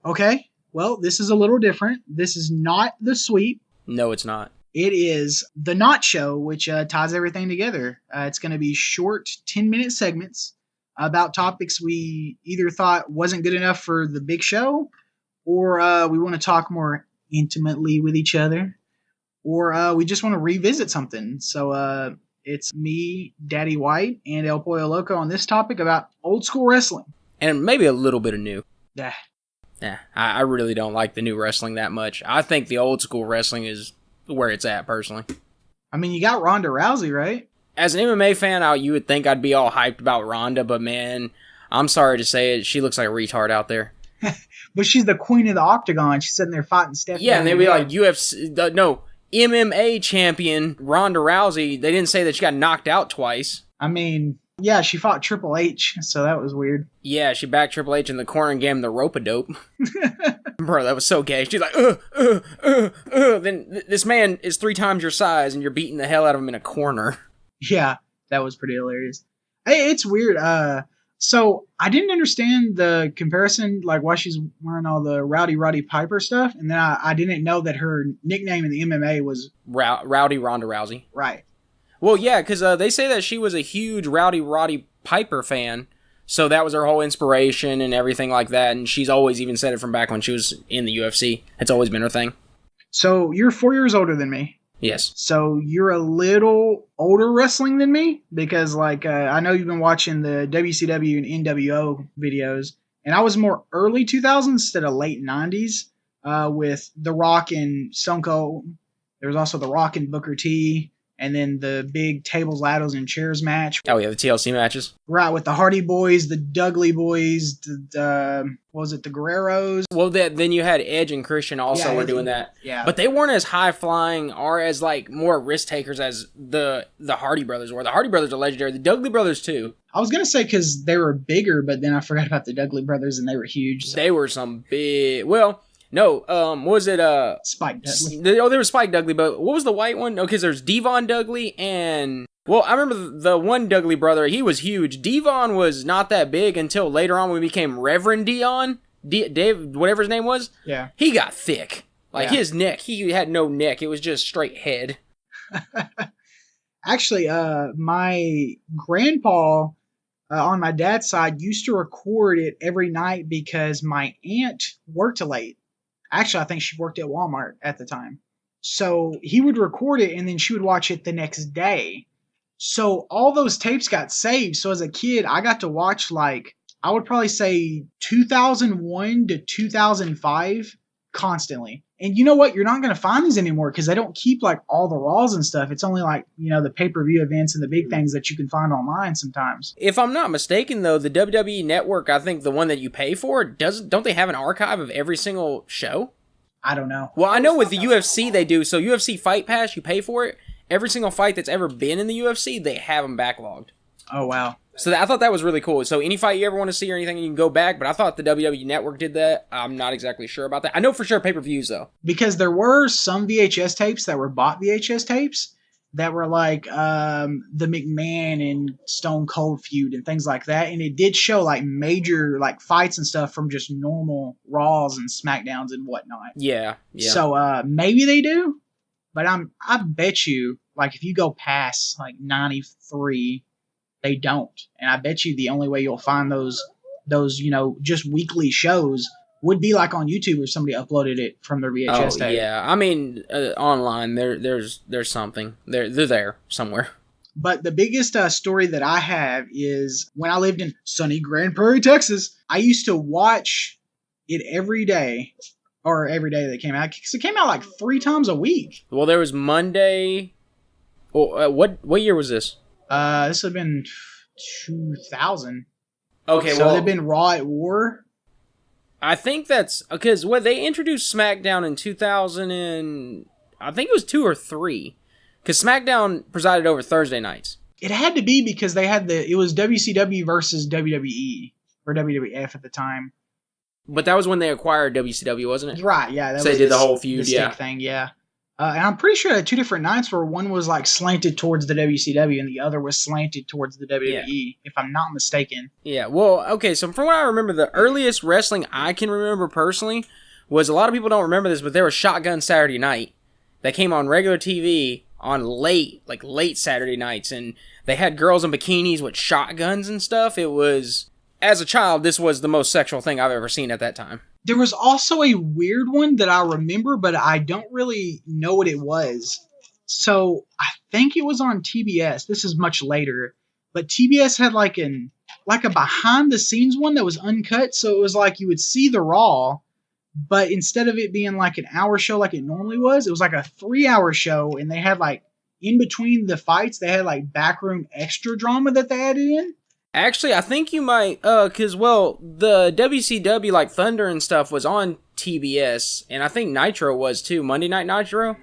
Okay, well, this is a little different. This is not the sweep. No, it's not. It is the Not Show, which ties everything together. It's going to be short 10-minute segments about topics we either thought wasn't good enough for the big show, or we want to talk more intimately with each other, or we just want to revisit something. So it's me, Daddy White, and El Pollo Loco on this topic about old school wrestling. And maybe a little bit of new. Yeah. Yeah, I really don't like the new wrestling that much. I think the old school wrestling is where it's at, personally. I mean, you got Ronda Rousey, right? As an MMA fan, you would think I'd be all hyped about Ronda, but man, I'm sorry to say it, she looks like a retard out there. But she's the queen of the octagon. She's sitting there fighting Stephanie. Yeah, and they'd be like, MMA champion Ronda Rousey. They didn't say that she got knocked out twice. I mean, yeah, she fought Triple H, so that was weird. Yeah, she backed Triple H in the corner and gave him the rope-a-dope. Bro, that was so gay. She's like, Then this man is 3 times your size and you're beating the hell out of him in a corner. Yeah, that was pretty hilarious. Hey, it's weird. So I didn't understand the comparison, like why she's wearing all the Rowdy Piper stuff, and then I didn't know that her nickname in the MMA was Rowdy Ronda Rousey. Right. Well, yeah, because they say that she was a huge Roddy Piper fan, so that was her whole inspiration and everything like that, and she's always even said it from back when she was in the UFC. It's always been her thing. So you're 4 years older than me. Yes. So you're a little older wrestling than me, because I know you've been watching the WCW and NWO videos, and I was more early 2000s instead of late 90s with The Rock and Stone Cold. There was also The Rock and Booker T, and then the big tables, ladders, and chairs match. Oh, yeah, the TLC matches. Right, with the Hardy Boys, the Dudley Boys, the Guerreros? Well, then you had Edge and Christian also were doing that. Yeah. But they weren't as high-flying or as, more risk-takers as the Hardy Brothers were. The Hardy Brothers are legendary. The Dudley Brothers, too. I was going to say because they were bigger, but then I forgot about the Dudley Brothers, and they were huge. So. They were some big... Well... No, what was it? Spike Dudley. There was Spike Dudley, but what was the white one? No, because there's Devon Dudley and... Well, I remember the one Dudley brother, he was huge. Devon was not that big until later on when he became Reverend Dion. Dave, whatever his name was. Yeah. He got thick. His neck, he had no neck. It was just straight head. Actually, my grandpa... on my dad's side, used to record it every night because my aunt worked late. Actually, I think she worked at Walmart at the time. So he would record it and then she would watch it the next day. So all those tapes got saved. So as a kid, I got to watch I would probably say 2001 to 2005 constantly. And you know what? You're not going to find these anymore because they don't keep all the Raws and stuff. It's only the pay-per-view events and the big things that you can find online sometimes. If I'm not mistaken, though, the WWE Network, I think the one that you pay for, don't they have an archive of every single show? I don't know. Well, I know with the UFC they do. So UFC Fight Pass, you pay for it. Every single fight that's ever been in the UFC, they have them backlogged. Oh, wow. So I thought that was really cool. So any fight you ever want to see or anything, you can go back. But I thought the WWE Network did that. I'm not exactly sure about that. I know for sure pay-per-views, though. Because there were some VHS tapes that were bought VHS tapes that were the McMahon and Stone Cold feud and things like that. And it did show major fights and stuff from just normal Raws and SmackDowns and whatnot. Yeah. So maybe they do. But I bet you, if you go past 93... they don't. And I bet you the only way you'll find those just weekly shows would be on YouTube if somebody uploaded it from their VHS tape. Yeah. I mean, online, there's something. They're there somewhere. But the biggest story that I have is when I lived in sunny Grand Prairie, Texas, I used to watch it every day that came out. Because it came out 3 times a week. Well, there was Monday. What year was this? This would have been 2000. Okay, so it had been Raw at War. I think that's because they introduced SmackDown in 2000 and I think it was 2 or 3. Because SmackDown presided over Thursday nights. It had to be because it was WCW versus WWE or WWF at the time. But that was when they acquired WCW, wasn't it? Right, yeah. So they did the whole feud, thing, yeah. And I'm pretty sure I had two different nights where one was like slanted towards the WCW and the other was slanted towards the Yeah. WWE, if I'm not mistaken. Yeah, well, okay, so from what I remember, the earliest wrestling I can remember personally was, a lot of people don't remember this, but there was Shotgun Saturday Night that came on regular TV on late Saturday nights, and they had girls in bikinis with shotguns and stuff. It was, as a child, this was the most sexual thing I've ever seen at that time. There was also a weird one that I remember, but I don't really know what it was. So I think it was on TBS. This is much later, but TBS had like a behind the scenes one that was uncut. So it was like you would see the Raw, but instead of it being like an hour show like it normally was, it was like a 3 hour show, and they had like in between the fights, they had like backroom extra drama that they added in. Actually, I think you might, cause, well, the WCW, like, Thunder and stuff was on TBS, and I think Nitro was too, Monday Night Nitro.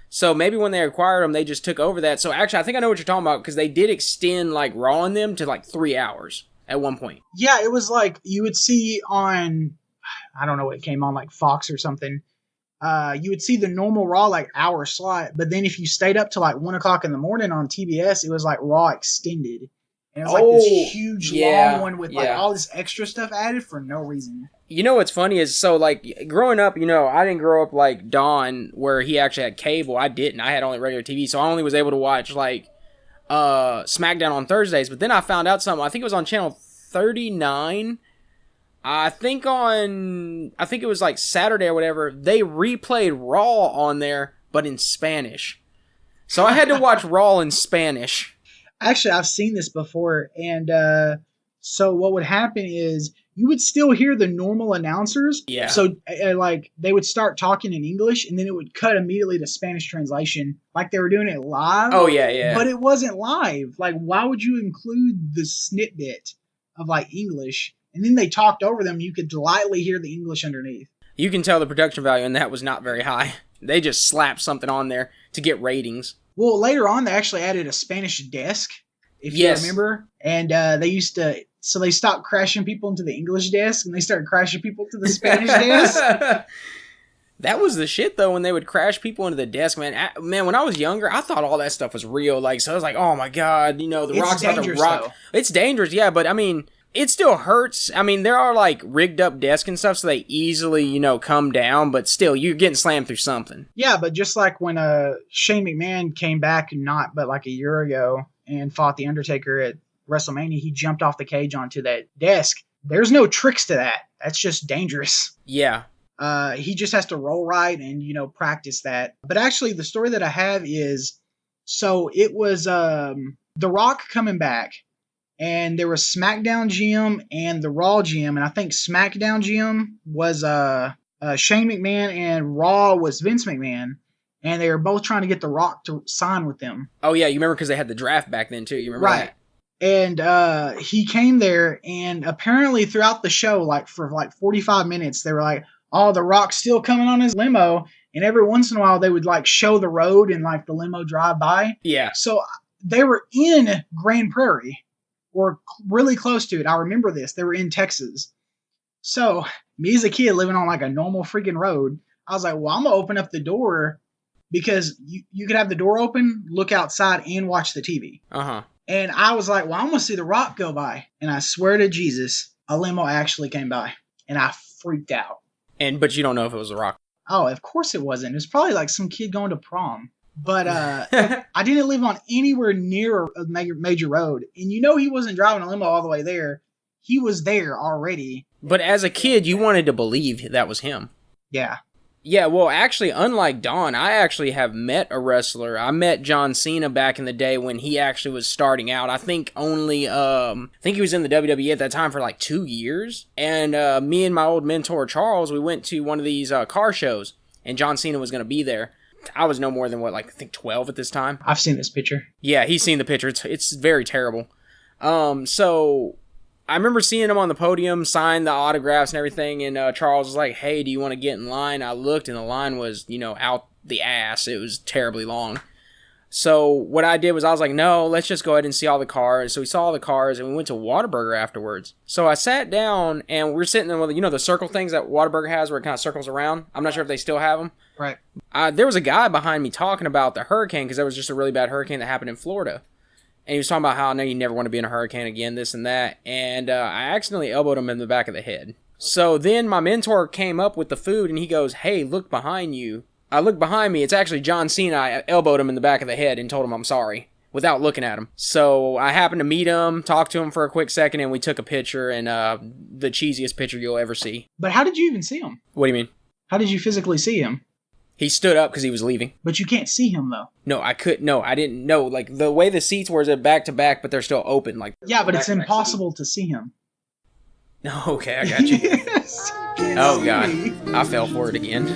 So maybe when they acquired them, they just took over that. So actually, I think I know what you're talking about, because they did extend, like, Raw on them to, like, 3 hours at one point. Yeah, it was like you would see on, I don't know what it came on, like Fox or something. You would see the normal Raw like hour slot, but then if you stayed up to like 1 o'clock in the morning on TBS, it was like Raw extended. And it was like this huge long one with like all this extra stuff added for no reason. You know what's funny is, so like growing up, you know, I didn't grow up like Don where he actually had cable. I didn't. I had only regular TV, so I only was able to watch like SmackDown on Thursdays. But then I found out something. I think it was on channel 39. I think it was like Saturday or whatever. They replayed Raw on there, but in Spanish. So I had to watch Raw in Spanish. Actually, I've seen this before, and so what would happen is you would still hear the normal announcers. Yeah. So, like, they would start talking in English, and then it would cut immediately to Spanish translation, like they were doing it live. Oh, yeah, yeah. But it wasn't live. Like, why would you include the snippet of, like, English? And then they talked over them. You could lightly hear the English underneath. You can tell the production value, and that was not very high. They just slapped something on there to get ratings. Well, later on, they actually added a Spanish desk, if you remember. And they used to, so they stopped crashing people into the English desk, and they started crashing people to the Spanish desk. That was the shit, though, when they would crash people into the desk, man. Man, when I was younger, I thought all that stuff was real. Like, so I was like, oh my God, you know, the Rock's about to rock. Though. It's dangerous, yeah, but I mean, it still hurts. I mean, there are, like, rigged up desks and stuff, so they easily, you know, come down, but still, you're getting slammed through something. Yeah, but just like when Shane McMahon came back, but like a year ago, and fought The Undertaker at WrestleMania, he jumped off the cage onto that desk. There's no tricks to that. That's just dangerous. Yeah. He just has to roll right and, you know, practice that. But actually, the story that I have is, so it was The Rock coming back, and there was SmackDown GM and the Raw GM, and I think SmackDown GM was Shane McMahon and Raw was Vince McMahon, and they were both trying to get The Rock to sign with them. Oh yeah, you remember because they had the draft back then too. You remember that? And he came there, and apparently throughout the show, like for like 45 minutes, they were like, "Oh, The Rock's still coming on his limo," and every once in a while they would like show the road and like the limo drive by. Yeah. So they were in Grand Prairie, or really close to it. I remember this. They were in Texas. So me as a kid living on like a normal freaking road, I was like, well, I'm gonna open up the door because you could have the door open, look outside, and watch the TV. Uh-huh. And I was like, well, I'm gonna see The Rock go by. And I swear to Jesus, a limo actually came by, and I freaked out. But you don't know if it was The Rock. Oh, of course it wasn't. It was probably like some kid going to prom. But I didn't live on anywhere near a major road. And you know he wasn't driving a limo all the way there. He was there already. But as a kid, you wanted to believe that was him. Yeah. Yeah, well, actually, unlike Don, I actually have met a wrestler. I met John Cena back in the day when he actually was starting out. I think I think he was in the WWE at that time for like 2 years. And me and my old mentor, Charles, we went to one of these car shows, and John Cena was going to be there. I was no more than, I think 12 at this time. I've seen this picture. Yeah, he's seen the picture. It's very terrible. So I remember seeing him on the podium, sign the autographs and everything, and Charles was like, hey, do you want to get in line? I looked, and the line was, out the ass. It was terribly long. So what I did was I was like, no, let's just go ahead and see all the cars. So we saw all the cars and we went to Whataburger afterwards. So I sat down and we're sitting there with, the circle things that Whataburger has where it kind of circles around. I'm not sure if they still have them. Right. There was a guy behind me talking about the hurricane because there was just a really bad hurricane that happened in Florida. And he was talking about how, no, you never want to be in a hurricane again, this and that. And I accidentally elbowed him in the back of the head. So then my mentor came up with the food and he goes, hey, look behind you. I looked behind me. It's actually John Cena. I elbowed him in the back of the head and told him I'm sorry without looking at him. So I happened to meet him, talk to him for a quick second, and we took a picture, and the cheesiest picture you'll ever see. But how did you even see him? What do you mean? How did you physically see him? He stood up because he was leaving. But you can't see him, though. No, I couldn't. No, I didn't know. Like, the way the seats were back to back, but they're still open. Like, yeah, but it's impossible to see him. No, okay, I got you. Yes. Oh, God. I fell for it again.